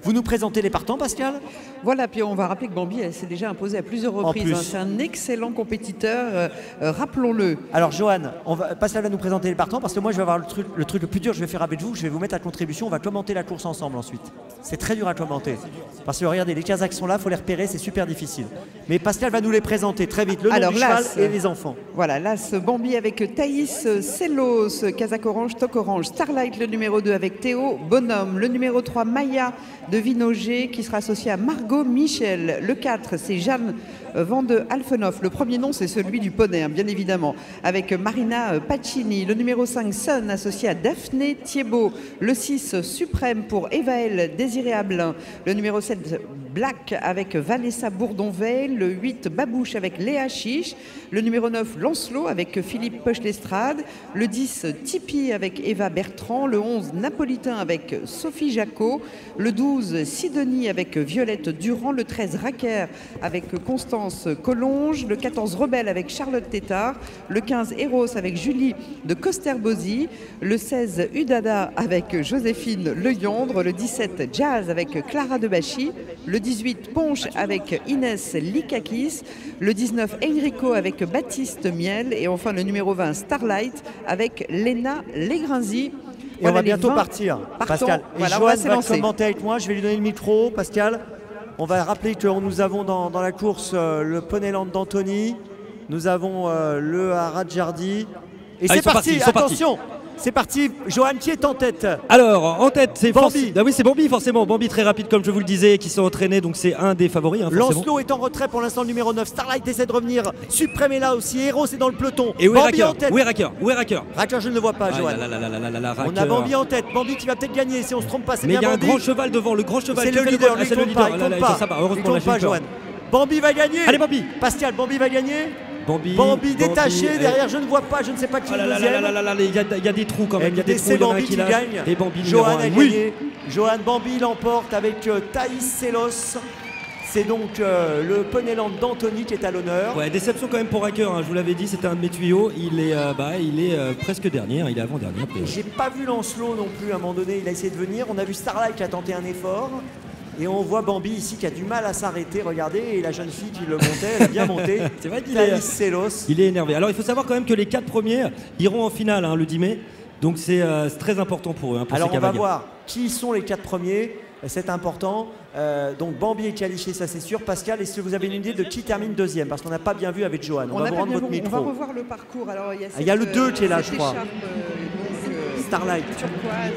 Vous nous présentez les partants, Pascal? Voilà, puis on va rappeler que Bambi s'est déjà imposé à plusieurs reprises. C'est un excellent compétiteur, rappelons-le. Alors Johan, Pascal va nous présenter les partants parce que moi je vais avoir le truc le plus dur, je vais faire avec vous, je vais vous mettre à contribution, on va commenter la course ensemble ensuite. C'est très dur à commenter. Parce que regardez, les Kazakhs sont là, il faut les repérer, c'est super difficile. Mais Pascal va nous les présenter très vite, le nom du cheval et les enfants. Voilà, là ce Bambi avec Thaïs Sellos, Kazakh Orange, Toc Orange, Starlight le numéro 2 avec Théo Bonhomme, le numéro 3 Maya de Vinogé qui sera associé à Margot Michel. Le 4 c'est Jeanne Van de Alfenoff. Le premier nom c'est celui du poney, bien évidemment, avec Marina Pacini. Le numéro 5 Sun associé à Daphné Thiebaud. Le 6 Suprême pour Evaël Désiré Ablin. Le numéro 7 Black avec Vanessa Bourdonveil. Le 8 Babouche avec Léa Chiche. Le numéro 9 Lancelot avec Philippe Poche-Lestrade. Le 10 Tipeee avec Eva Bertrand. Le 11 Napolitain avec Sophie Jacot. Le 12 Sidonie avec Violette Durand. Le 13 Raquer avec Constance Collonge. Le 14 Rebelle avec Charlotte Tétard. Le 15 Eros avec Julie de Coster-Bozy. Le 16 Udada avec Joséphine Le Yondre. Le 17 Jazz avec Clara Debachy. Le 18 Ponche avec Inès Likakis. Le 19 Enrico avec Baptiste Miel. Et enfin le numéro 20 Starlight avec Léna Legrinzi. Et voilà, on va bientôt partir, Pascal. Et voilà, Johan va commenter avec moi, je vais lui donner le micro, Pascal. On va rappeler que nous avons dans la course le Poneyland d'Antony, nous avons le Haradjardi. Et c'est parti, attention, c'est parti. Johan, qui est en tête? Alors, en tête, c'est Bambi. Ah oui, c'est Bambi, forcément. Bambi très rapide, comme je vous le disais, qui sont entraînés, donc c'est un des favoris. Hein, Lancelot est en retrait pour l'instant, le numéro 9. Starlight essaie de revenir. Suprême est là aussi. Eros est dans le peloton. Et où est Bambi Racker? en tête. Où est Racker? Où est Racker? Racker, je ne le vois pas, Johan. On a Bambi en tête. Bambi qui va peut-être gagner si on se trompe pas. Mais il y a un grand cheval devant, le grand cheval. C'est le leader, lui, il ne compte pas. Heureusement, pas, Johan. Bambi va gagner. Allez, Bambi. Pascal, Bambi va gagner. Bambi détaché derrière, je ne vois pas, je ne sais pas qui est le deuxième. Il y a des trous quand même. C'est Bambi qui gagne. Et Bambi Johan a gagné. Johan Bambi l'emporte avec Thaïs Sellos. C'est donc le Poneyland d'Antony qui est à l'honneur. Ouais, déception quand même pour Racker, hein. Je vous l'avais dit, c'était un de mes tuyaux. Il est presque dernier, hein. Il est avant-dernier. J'ai pas vu Lancelot non plus à un moment donné, il a essayé de venir. On a vu Starlight qui a tenté un effort. Et on voit Bambi ici qui a du mal à s'arrêter, regardez, et la jeune fille qui le montait, elle a bien monté. C'est vrai qu'il est énervé. Alors il faut savoir quand même que les 4 premiers iront en finale, hein, le 10 mai. Donc c'est très important pour eux. Hein, pour alors on va voir qui sont les 4 premiers, c'est important. Donc Bambi est qualifié, ça c'est sûr. Pascal, est-ce que vous avez une idée de qui termine deuxième? Parce qu'on n'a pas bien vu avec Johan. On va vous rendre votre micro. On va revoir le parcours. Alors, il y a le 2 qui est là, je crois. Starlight. Turquoise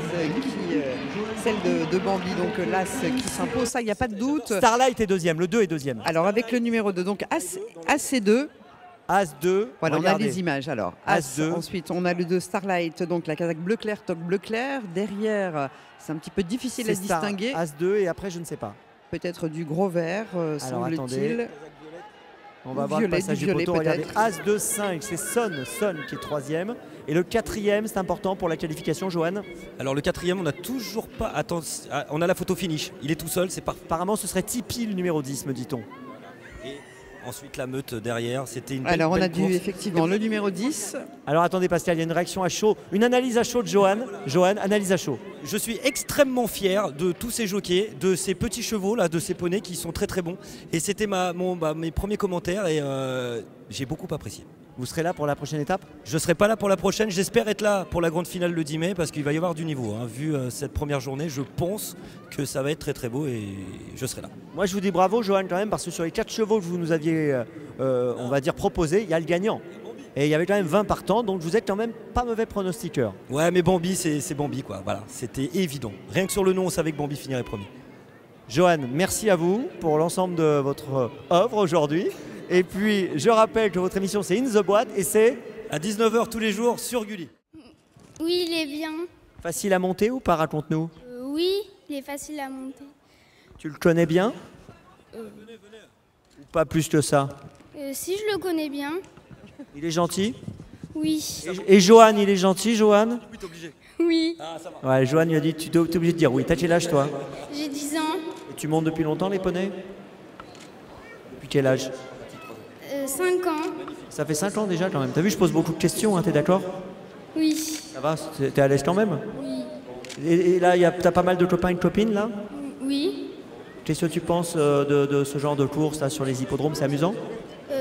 celle de Bambi, donc l'As qui s'impose, ça il n'y a pas de doute. Starlight est deuxième, le 2 est deuxième. Alors avec le numéro 2, donc AC2. As-2. Voilà, regardez. on a les images alors. As-2. Ensuite, on a le 2 Starlight, donc la Kazakh bleu clair, toc bleu clair. Derrière, c'est un petit peu difficile à distinguer. As-2 et après, je ne sais pas. Peut-être du gros vert, semble-t-il. On va voir le passage du poteau. Regardez, As-2, 5, c'est Son qui est troisième. Et le quatrième, c'est important pour la qualification, Johan. Alors le quatrième, on n'a toujours pas... Attends, on a la photo finish. Il est tout seul, c'est pas... Apparemment, ce serait Tipeee, le numéro 10, me dit-on. Et ensuite, la meute derrière, c'était une Alors, on a course. effectivement le numéro 10. Alors, attendez, Pascal, il y a une réaction à chaud. Une analyse à chaud de Johan. Johan, analyse à chaud. Je suis extrêmement fier de tous ces jockeys, de ces petits chevaux, là, de ces poneys qui sont très très bons. Et c'était mes premiers commentaires et j'ai beaucoup apprécié. Vous serez là pour la prochaine étape? Je ne serai pas là pour la prochaine, j'espère être là pour la grande finale le 10 mai parce qu'il va y avoir du niveau. Hein. Vu cette première journée, je pense que ça va être très très beau et je serai là. Moi je vous dis bravo Johan quand même parce que sur les 4 chevaux que vous nous aviez on va dire proposés, il y a le gagnant. Et il y avait quand même 20 partants, donc vous êtes quand même pas mauvais pronostiqueur. Ouais mais Bambi c'est Bambi quoi, voilà, c'était évident. Rien que sur le nom on savait que Bambi finirait premier. Johan, merci à vous pour l'ensemble de votre œuvre aujourd'hui. Et puis, je rappelle que votre émission, c'est In The Boîte et c'est à 19 h tous les jours sur Gulli. Oui, il est bien. Facile à monter ou pas, raconte-nous? Oui, il est facile à monter. Tu le connais bien? Ou pas plus que ça? Si, je le connais bien. Il est gentil? Oui. Et Johan, il est gentil, Johan? Oui, t'es obligé. Oui. Ah, ça va. Ouais, Johan lui a dit, tu es obligé de dire oui. T'as quel âge, toi? J'ai 10 ans. Et tu montes depuis longtemps, les poneys? Depuis quel âge? 5 ans. Ça fait 5 ans déjà quand même. T'as vu, je pose beaucoup de questions, hein, t'es d'accord? Oui. Ça va? T'es à l'aise quand même? Oui. Et là, t'as pas mal de copains et de copines là? Oui. Qu'est-ce que tu penses de ce genre de course là sur les hippodromes? C'est amusant?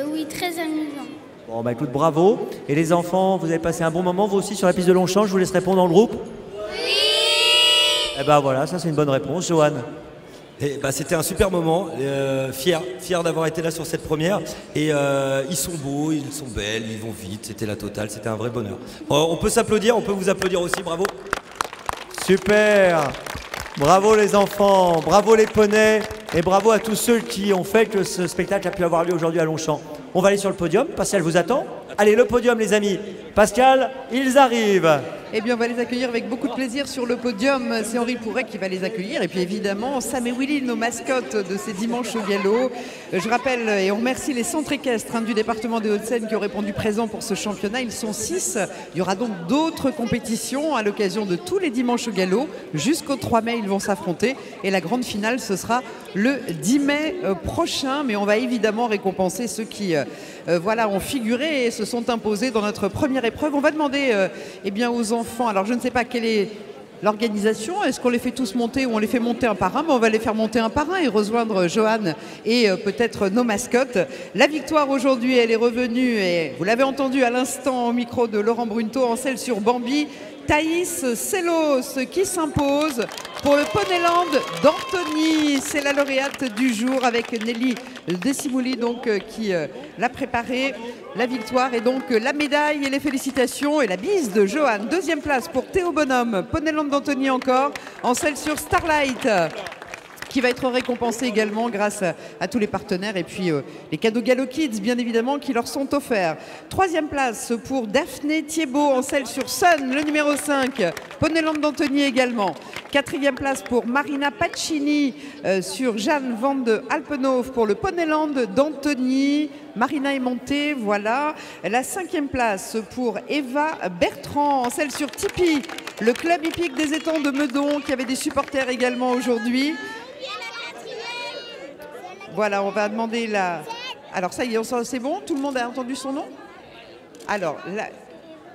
Oui, très amusant. Bon, bah écoute, bravo. Et les enfants, vous avez passé un bon moment, vous aussi, sur la piste de Longchamp? Je vous laisse répondre dans le groupe. Oui. Eh ben voilà, ça c'est une bonne réponse. Johan? C'était un super moment, fier d'avoir été là sur cette première. Et ils sont beaux, ils sont belles, ils vont vite, c'était la totale, c'était un vrai bonheur. On peut s'applaudir, on peut vous applaudir aussi, bravo. Super. Bravo les enfants, bravo les poneys et bravo à tous ceux qui ont fait que ce spectacle a pu avoir lieu aujourd'hui à Longchamp. On va aller sur le podium, Pascal vous attend. Allez, le podium les amis. Pascal, ils arrivent. Eh bien, on va les accueillir avec beaucoup de plaisir sur le podium. C'est Henri Pourret qui va les accueillir. Et puis évidemment, Sam et Willy, nos mascottes de ces dimanches au galop. Je rappelle et on remercie les centres équestres du département des Hauts-de-Seine qui ont répondu présent pour ce championnat. Ils sont 6. Il y aura donc d'autres compétitions à l'occasion de tous les dimanches au galop. Jusqu'au 3 mai, ils vont s'affronter. Et la grande finale, ce sera le 10 mai prochain. Mais on va évidemment récompenser ceux qui ont figuré et se sont imposés dans notre première épreuve. On va demander aux enfants, alors je ne sais pas quelle est l'organisation, est-ce qu'on les fait tous monter ou on les fait monter un par un? On va les faire monter un par un et rejoindre Johan et peut-être nos mascottes. La victoire aujourd'hui, elle est revenue, et vous l'avez entendu à l'instant au micro de Laurent Brunto, en selle sur Bambi. Thaïs Sellos qui s'impose pour le Poneyland d'Antony. C'est la lauréate du jour avec Nelly Desimouli qui l'a préparé. La victoire et donc la médaille et les félicitations et la bise de Johan. Deuxième place pour Théo Bonhomme, Poneyland d'Antony encore, en selle sur Starlight, qui va être récompensé également grâce à tous les partenaires et puis les cadeaux Gallo Kids bien évidemment qui leur sont offerts. Troisième place pour Daphné Thiebaud en selle sur Sun, le numéro 5, Poneyland d'Antony également. Quatrième place pour Marina Pacini sur Jeanne Van de Alpenhof pour le Poneyland d'Antony. Marina est montée, voilà. La cinquième place pour Eva Bertrand en selle sur Tipeee, le club hippique des étangs de Meudon qui avait des supporters également aujourd'hui. Voilà, on va demander la... Alors ça y est, c'est bon? Tout le monde a entendu son nom? Alors,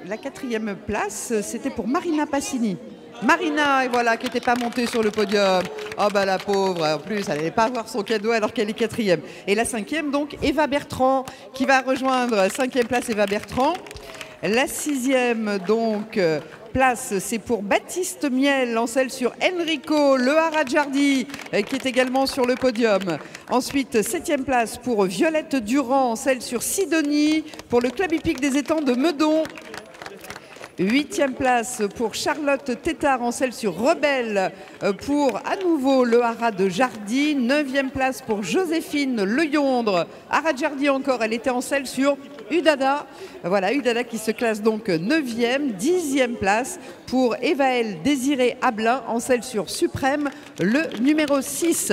la quatrième place, c'était pour Marina Pacini. Marina, et voilà, qui n'était pas montée sur le podium. Oh bah la pauvre, en plus, elle n'allait pas avoir son cadeau alors qu'elle est quatrième. Et la cinquième, donc, Eva Bertrand, qui va rejoindre cinquième place Eva Bertrand. La sixième, donc... place, c'est pour Baptiste Miel en selle sur Enrico, le Haradjardi, qui est également sur le podium. Ensuite, septième place pour Violette Durand en selle sur Sidonie, pour le club hippique des étangs de Meudon. Huitième place pour Charlotte Tétard en selle sur Rebelle, pour à nouveau le Haras de Jardy. Neuvième place pour Joséphine Le Yondre, Haradjardi encore, elle était en selle sur Udada. Voilà, Udada qui se classe donc 9e. 10e place pour Evaël Désiré Ablin en selle sur Suprême, le numéro 6.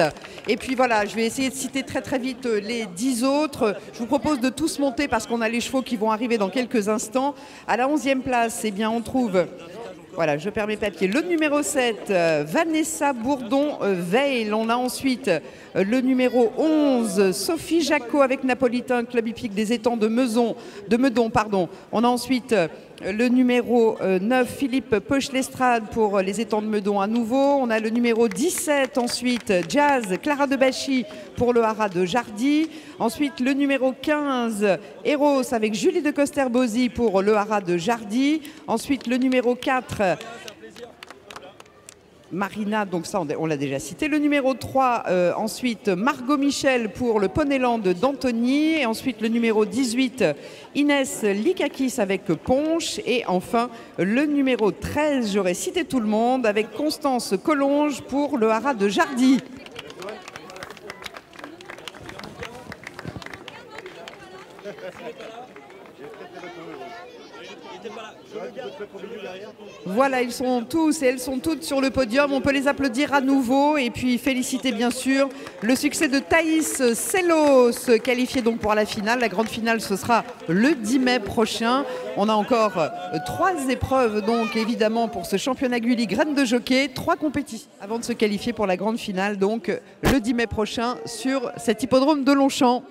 Et puis voilà, je vais essayer de citer très très vite les 10 autres. Je vous propose de tous monter parce qu'on a les chevaux qui vont arriver dans quelques instants. À la 11e place, eh bien, on trouve... Voilà, je perds mes papiers. Le numéro 7, Vanessa Bourdon-Veil. On a ensuite le numéro 11, Sophie Jacot avec Napolitain, club hippique des étangs de Meudon. On a ensuite le numéro 9, Philippe Poche-Lestrade pour les étangs de Meudon à nouveau. On a le numéro 17 ensuite, Jazz, Clara de Bachy pour le Haras de Jardy. Ensuite le numéro 15, Eros avec Julie de Coster-Bozy pour le Haras de Jardy. Ensuite le numéro 4, Marina, donc ça on l'a déjà cité. Le numéro 3, ensuite Margot Michel pour le Poneyland d'Antony. Et ensuite le numéro 18, Inès Likakis avec Ponche. Et enfin le numéro 13, j'aurais cité tout le monde, avec Constance Collonge pour le Haras de Jardy. Voilà, ils sont tous et elles sont toutes sur le podium. On peut les applaudir à nouveau et puis féliciter bien sûr le succès de Thaïs Sellos, qualifiée donc pour la finale. La grande finale, ce sera le 10 mai prochain. On a encore 3 épreuves donc évidemment pour ce championnat Gulli graines de jockey, 3 compétitions avant de se qualifier pour la grande finale donc le 10 mai prochain sur cet hippodrome de Longchamp.